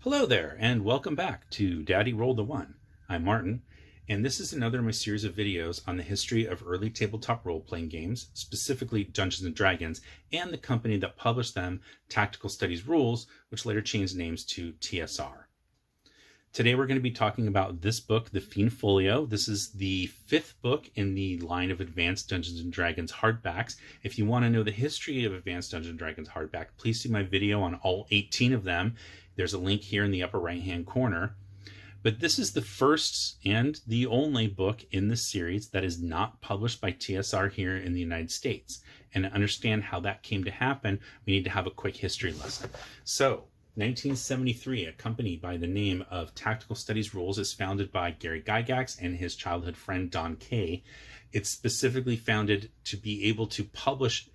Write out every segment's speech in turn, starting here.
Hello there, and welcome back to Daddy Rolled the One. I'm Martin, and this is another of my series of videos on the history of early tabletop role-playing games, specifically Dungeons & Dragons, and the company that published them, Tactical Studies Rules, which later changed names to TSR. Today we're going to be talking about this book, the Fiend Folio. This is the fifth book in the line of Advanced Dungeons & Dragons hardbacks. If you want to know the history of Advanced Dungeons & Dragons hardback, please see my video on all 18 of them. There's a link here in the upper right-hand corner. But this is the first and the only book in this series that is not published by TSR here in the United States. And to understand how that came to happen, we need to have a quick history lesson. So, 1973, a company by the name of Tactical Studies Rules is founded by Gary Gygax and his childhood friend Don Kay. It's specifically founded to be able to publish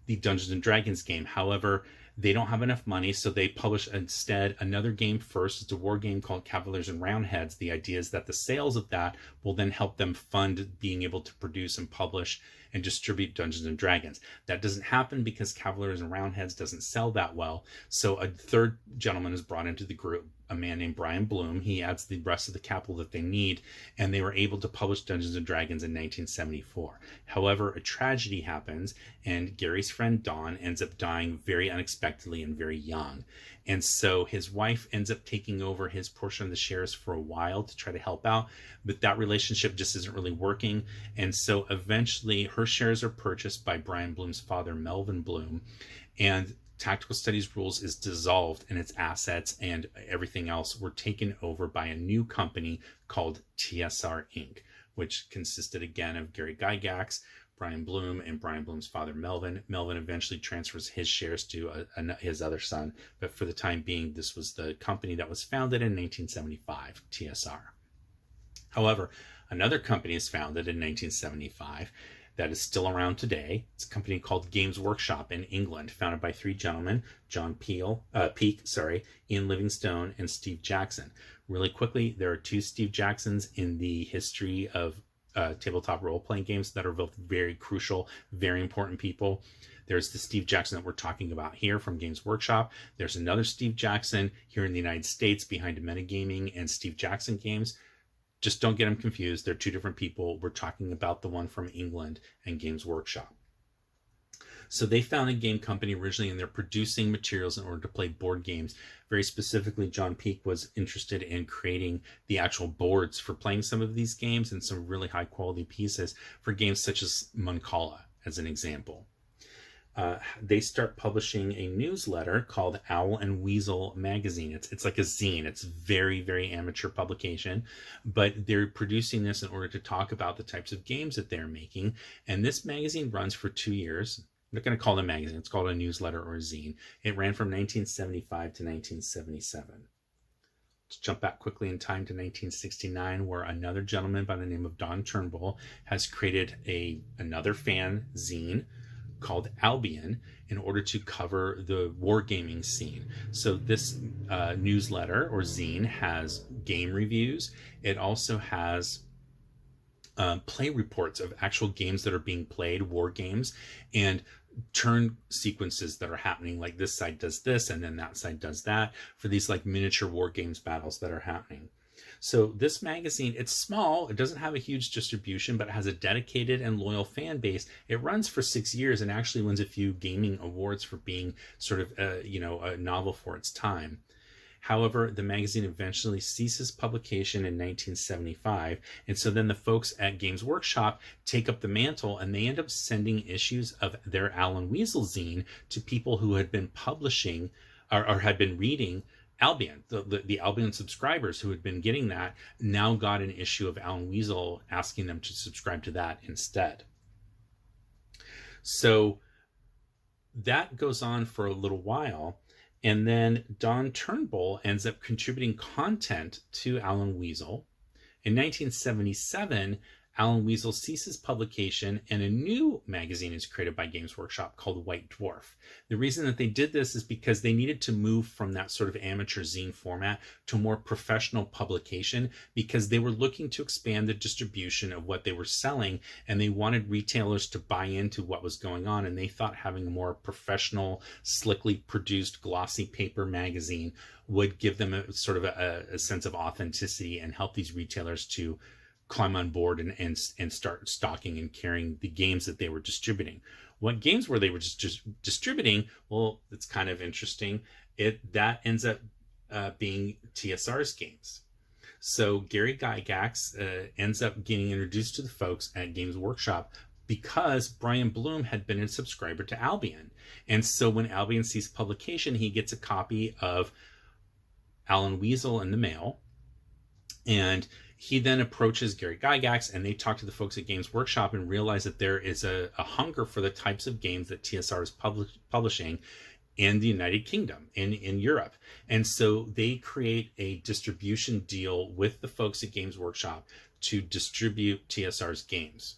the Dungeons & Dragons game. However, they don't have enough money, so they publish instead another game first. It's a war game called Cavaliers and Roundheads. The idea is that the sales of that will then help them fund being able to produce and publish and distribute Dungeons & Dragons. That doesn't happen because Cavaliers and Roundheads doesn't sell that well. So a third gentleman is brought into the group, a man named Brian Bloom. He adds the rest of the capital that they need, and they were able to publish Dungeons & Dragons in 1974. However, a tragedy happens, and Gary's friend Don ends up dying very unexpectedly and very young. And so his wife ends up taking over his portion of the shares for a while to try to help out, but that relationship just isn't really working. And so eventually her shares are purchased by Brian Bloom's father, Melvin Bloom, and Tactical Studies Rules is dissolved, and its assets and everything else were taken over by a new company called TSR Inc., which consisted again of Gary Gygax, Brian Bloom, and Brian Bloom's father, Melvin. Melvin eventually transfers his shares to his other son, but for the time being, this was the company that was founded in 1975, TSR. However, another company is founded in 1975 that is still around today. It's a company called Games Workshop in England, founded by three gentlemen, John Peake, Ian Livingstone, and Steve Jackson. Really quickly, there are two Steve Jacksons in the history of tabletop role-playing games that are both very crucial, very important people. There's the Steve Jackson that we're talking about here from Games Workshop. There's another Steve Jackson here in the United States behind Metagaming and Steve Jackson Games. Just don't get them confused. They're two different people. We're talking about the one from England and Games Workshop. So they founded a game company originally, and they're producing materials in order to play board games. Very specifically, John Peake was interested in creating the actual boards for playing some of these games and some really high quality pieces for games such as Munkala, as an example. They start publishing a newsletter called Owl and Weasel magazine. It's like a zine. It's very, very amateur publication, but they're producing this in order to talk about the types of games that they're making. And this magazine runs for 2 years. I'm not going to call it a magazine. It's called a newsletter or a zine. It ran from 1975 to 1977. Let's jump back quickly in time to 1969, where another gentleman by the name of Don Turnbull has created another fan zine called Albion in order to cover the wargaming scene. So this newsletter or zine has game reviews. It also has play reports of actual games that are being played, war games, and turn sequences that are happening, like this side does this and then that side does that, for these like miniature war games battles that are happening. So this magazine, it's small, it doesn't have a huge distribution, but it has a dedicated and loyal fan base. It runs for 6 years and actually wins a few gaming awards for being sort of a novel for its time. However, the magazine eventually ceases publication in 1975, and so then the folks at Games Workshop take up the mantle, and they end up sending issues of their Owl and Weasel zine to people who had been publishing or had been reading Albion. The Albion subscribers who had been getting that now got an issue of Owl and Weasel, asking them to subscribe to that instead. So that goes on for a little while. And then Don Turnbull ends up contributing content to Owl and Weasel. In 1977, Alan Weasel ceases publication and a new magazine is created by Games Workshop called White Dwarf. The reason that they did this is because they needed to move from that sort of amateur zine format to more professional publication, because they were looking to expand the distribution of what they were selling, and they wanted retailers to buy into what was going on, and they thought having a more professional, slickly produced, glossy paper magazine would give them a sort of a sense of authenticity and help these retailers to climb on board and start stocking and carrying the games that they were distributing. What games were they were just distributing? Well, it's kind of interesting. That ends up being TSR's games. So Gary Gygax ends up getting introduced to the folks at Games Workshop because Brian Bloom had been a subscriber to Albion. And so when Albion ceased publication, he gets a copy of Alan Weasel in the mail, and he then approaches Gary Gygax, and they talk to the folks at Games Workshop and realize that there is a hunger for the types of games that TSR is publishing in the United Kingdom, in Europe. And so they create a distribution deal with the folks at Games Workshop to distribute TSR's games.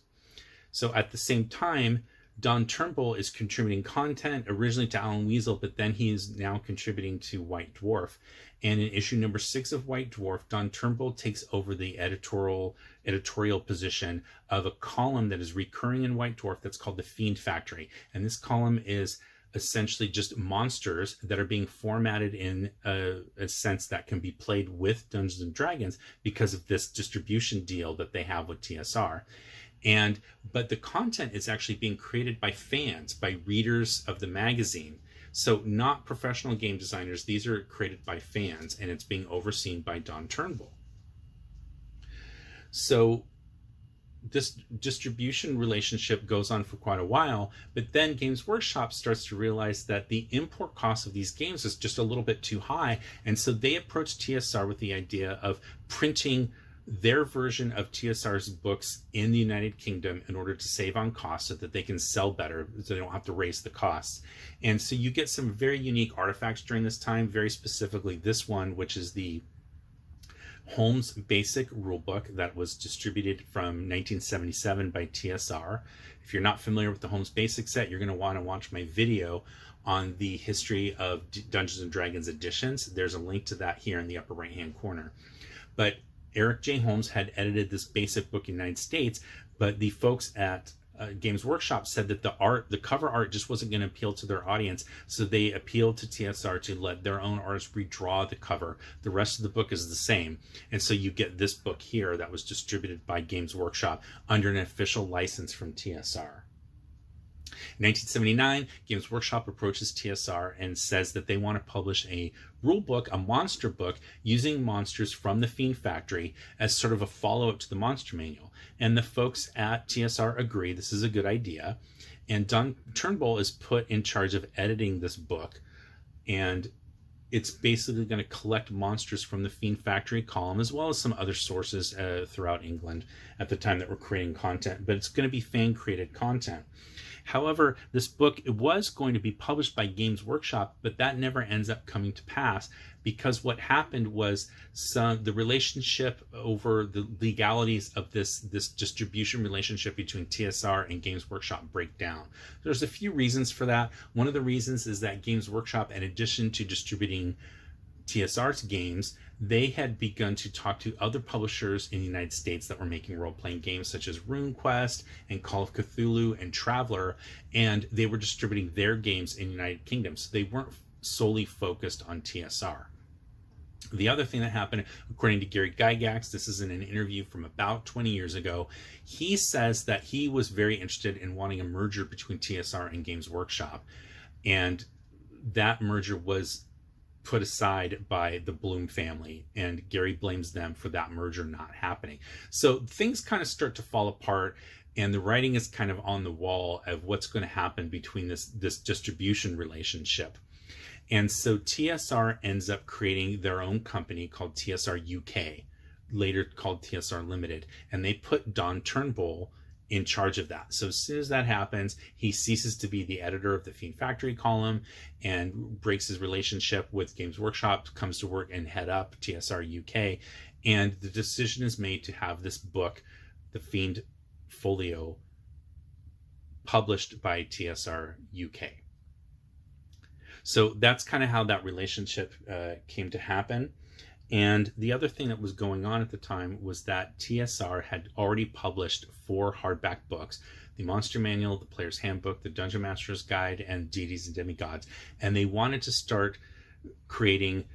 So at the same time, Don Turnbull is contributing content originally to Alan Weasel, but then he is now contributing to White Dwarf. And in issue number 6 of White Dwarf, Don Turnbull takes over the editorial position of a column that is recurring in White Dwarf that's called the Fiend Factory. And this column is essentially just monsters that are being formatted in a sense that can be played with Dungeons and Dragons because of this distribution deal that they have with TSR. But the content is actually being created by fans, by readers of the magazine. So not professional game designers, these are created by fans, and it's being overseen by Don Turnbull. So this distribution relationship goes on for quite a while, but then Games Workshop starts to realize that the import cost of these games is just a little bit too high, and so they approach TSR with the idea of printing their version of TSR's books in the United Kingdom in order to save on costs so that they can sell better, so they don't have to raise the costs. And so you get some very unique artifacts during this time, very specifically this one, which is the Holmes Basic Rulebook that was distributed from 1977 by TSR. If you're not familiar with the Holmes Basic set, you're going to want to watch my video on the history of Dungeons and Dragons editions. There's a link to that here in the upper right hand corner. But Eric J. Holmes had edited this basic book in the United States, but the folks at Games Workshop said that the cover art just wasn't going to appeal to their audience, so they appealed to TSR to let their own artists redraw the cover. The rest of the book is the same, and so you get this book here that was distributed by Games Workshop under an official license from TSR. In 1979, Games Workshop approaches TSR and says that they want to publish a rule book, a monster book, using monsters from the Fiend Factory as sort of a follow-up to the Monster Manual. And the folks at TSR agree this is a good idea. And Don Turnbull is put in charge of editing this book. And it's basically going to collect monsters from the Fiend Factory column, as well as some other sources throughout England at the time that were creating content. But it's going to be fan-created content. However, this book was going to be published by Games Workshop, but that never ends up coming to pass, because what happened was the relationship over the legalities of this distribution relationship between TSR and Games Workshop break down. There's a few reasons for that. One of the reasons is that Games Workshop, in addition to distributing TSR's games, they had begun to talk to other publishers in the United States that were making role-playing games such as RuneQuest and Call of Cthulhu and Traveller, and they were distributing their games in the United Kingdom, so they weren't solely focused on TSR. The other thing that happened, according to Gary Gygax, this is in an interview from about 20 years ago, he says that he was very interested in wanting a merger between TSR and Games Workshop, and that merger was put aside by the Bloom family, and Gary blames them for that merger not happening. So things kind of start to fall apart, and the writing is kind of on the wall of what's going to happen between this distribution relationship. And so TSR ends up creating their own company called TSR UK, later called TSR Limited, and they put Don Turnbull in charge of that. So as soon as that happens, he ceases to be the editor of the Fiend Factory column and breaks his relationship with Games Workshop, comes to work and head up TSR UK, and the decision is made to have this book the Fiend Folio published by TSR UK. So that's kind of how that relationship came to happen. And the other thing that was going on at the time was that TSR had already published 4 hardback books: the Monster Manual, the Player's Handbook, the Dungeon Master's Guide, and Deities and Demigods. And they wanted to start creating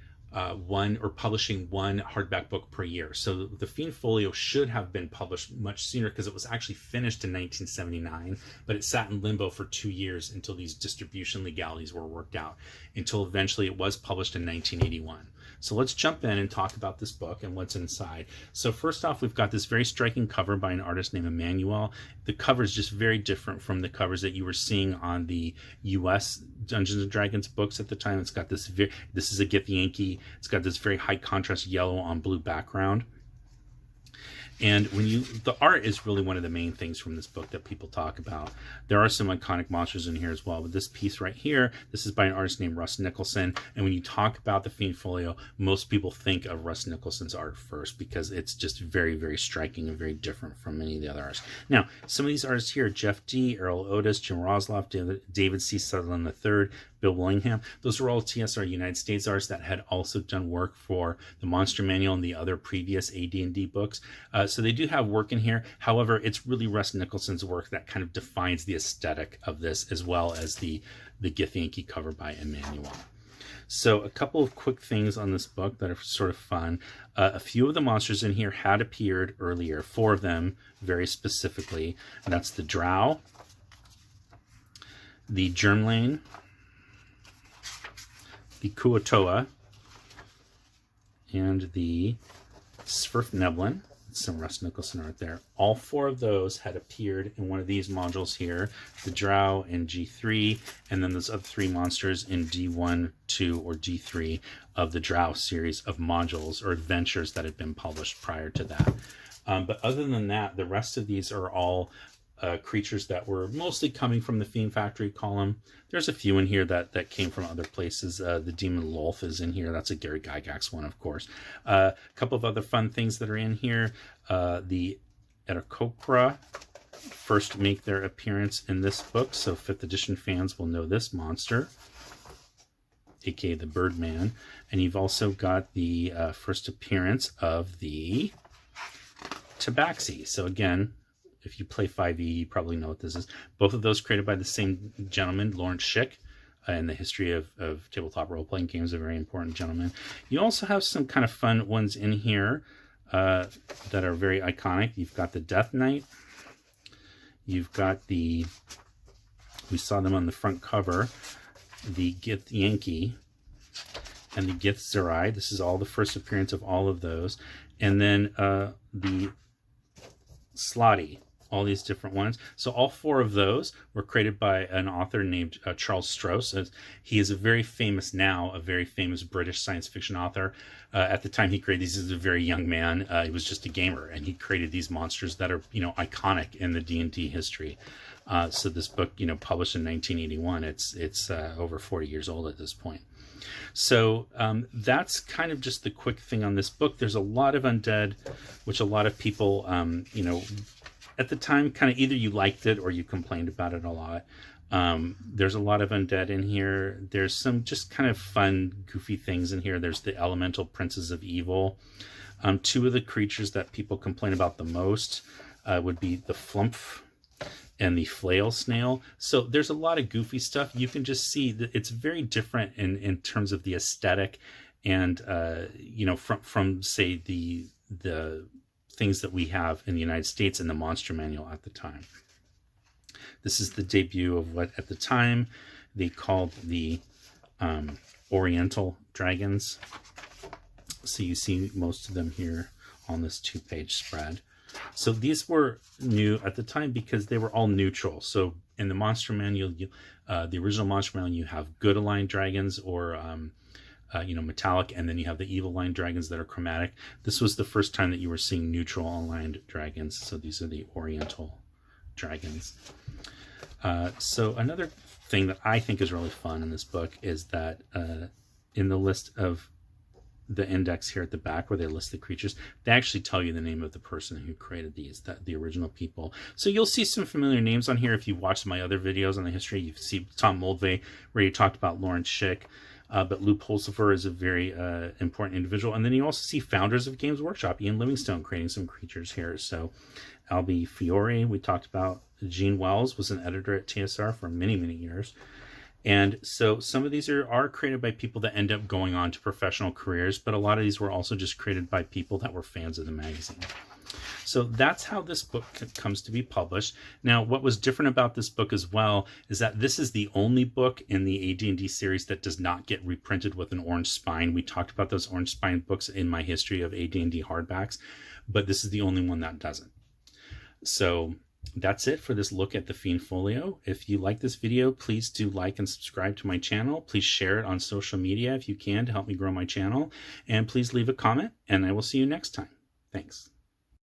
publishing one hardback book per year. So the Fiend Folio should have been published much sooner, because it was actually finished in 1979, but it sat in limbo for 2 years until these distribution legalities were worked out, until eventually it was published in 1981. So let's jump in and talk about this book and what's inside. So first off, we've got this very striking cover by an artist named Emmanuel. The cover is just very different from the covers that you were seeing on the US Dungeons and Dragons books at the time. It's got this this is a Githyanki. It's got this very high contrast yellow on blue background. And the art is really one of the main things from this book that people talk about. There are some iconic monsters in here as well, but this piece right here, this is by an artist named Russ Nicholson. And when you talk about the Fiend Folio, most people think of Russ Nicholson's art first, because it's just very, very striking and very different from many of the other artists. Now, some of these artists here: Jeff D., Earl Otis, Jim Rosloff, David C. Sutherland III, Bill Willingham. Those are all TSR United States artists that had also done work for the Monster Manual and the other previous AD&D books. So they do have work in here. However, it's really Russ Nicholson's work that kind of defines the aesthetic of this, as well as the Githyanki cover by Emmanuel. So a couple of quick things on this book that are sort of fun. A few of the monsters in here had appeared earlier, 4 of them very specifically. And that's the Drow, the Germlane, the Kuatoa, and the Svirfneblin. Some Russ Nicholson art there. All 4 of those had appeared in one of these modules here: the Drow in G3, and then those other 3 monsters in D1, 2, or D3 of the Drow series of modules or adventures that had been published prior to that. But other than that, the rest of these are all creatures that were mostly coming from the Fiend Factory column. There's a few in here that came from other places. The Demon Lolth is in here. That's a Gary Gygax one, of course. A couple of other fun things that are in here. The Aarakocra first make their appearance in this book, so 5th edition fans will know this monster, aka the Birdman. And you've also got the first appearance of the Tabaxi. So again, if you play 5e, you probably know what this is. Both of those created by the same gentleman, Lawrence Schick, in the history of tabletop role-playing games, a very important gentleman. You also have some kind of fun ones in here that are very iconic. You've got the Death Knight. You've got we saw them on the front cover, the Githyanki and the Githzerai. This is all the first appearance of all of those. And then the Slotty. All these different ones. So all 4 of those were created by an author named Charles Stross. He is a very famous British science fiction author. At the time he created these, as a very young man. He was just a gamer, and he created these monsters that are, iconic in the D&D history. So this book, published in 1981, it's over 40 years old at this point. So that's kind of just the quick thing on this book. There's a lot of undead, which a lot of people, at the time, kind of either you liked it or you complained about it a lot. There's a lot of undead in here. There's some just kind of fun, goofy things in here. There's the elemental princes of evil. 2 of the creatures that people complain about the most would be the Flumph and the Flail Snail. So there's a lot of goofy stuff. You can just see that it's very different in terms of the aesthetic and, from say, the things that we have in the United States in the Monster Manual at the time. This is the debut of what at the time they called the Oriental Dragons. So you see most of them here on this 2-page spread. So these were new at the time because they were all neutral. So in the Monster Manual, the original Monster Manual, you have good aligned dragons or metallic, and then you have the evil aligned dragons that are chromatic. This was the first time that you were seeing neutral aligned dragons. So these are the Oriental dragons. So another thing that I think is really fun in this book is that in the list of the index here at the back where they list the creatures, they actually tell you the name of the person who created these, the original people. So you'll see some familiar names on here. If you watch my other videos on the history, you see Tom Moldvay, where you talked about Lawrence Schick. But Lou Pulsifer is a very important individual. And then you also see founders of Games Workshop, Ian Livingstone, creating some creatures here. So Albi Fiore, we talked about. Gene Wells was an editor at TSR for many, many years. And so some of these are created by people that end up going on to professional careers, but a lot of these were also just created by people that were fans of the magazine. So that's how this book comes to be published. Now, what was different about this book as well is that this is the only book in the AD&D series that does not get reprinted with an orange spine. We talked about those orange spine books in my history of AD&D hardbacks, but this is the only one that doesn't. So that's it for this look at the Fiend Folio. If you like this video, please do like and subscribe to my channel. Please share it on social media if you can to help me grow my channel. And please leave a comment, and I will see you next time. Thanks.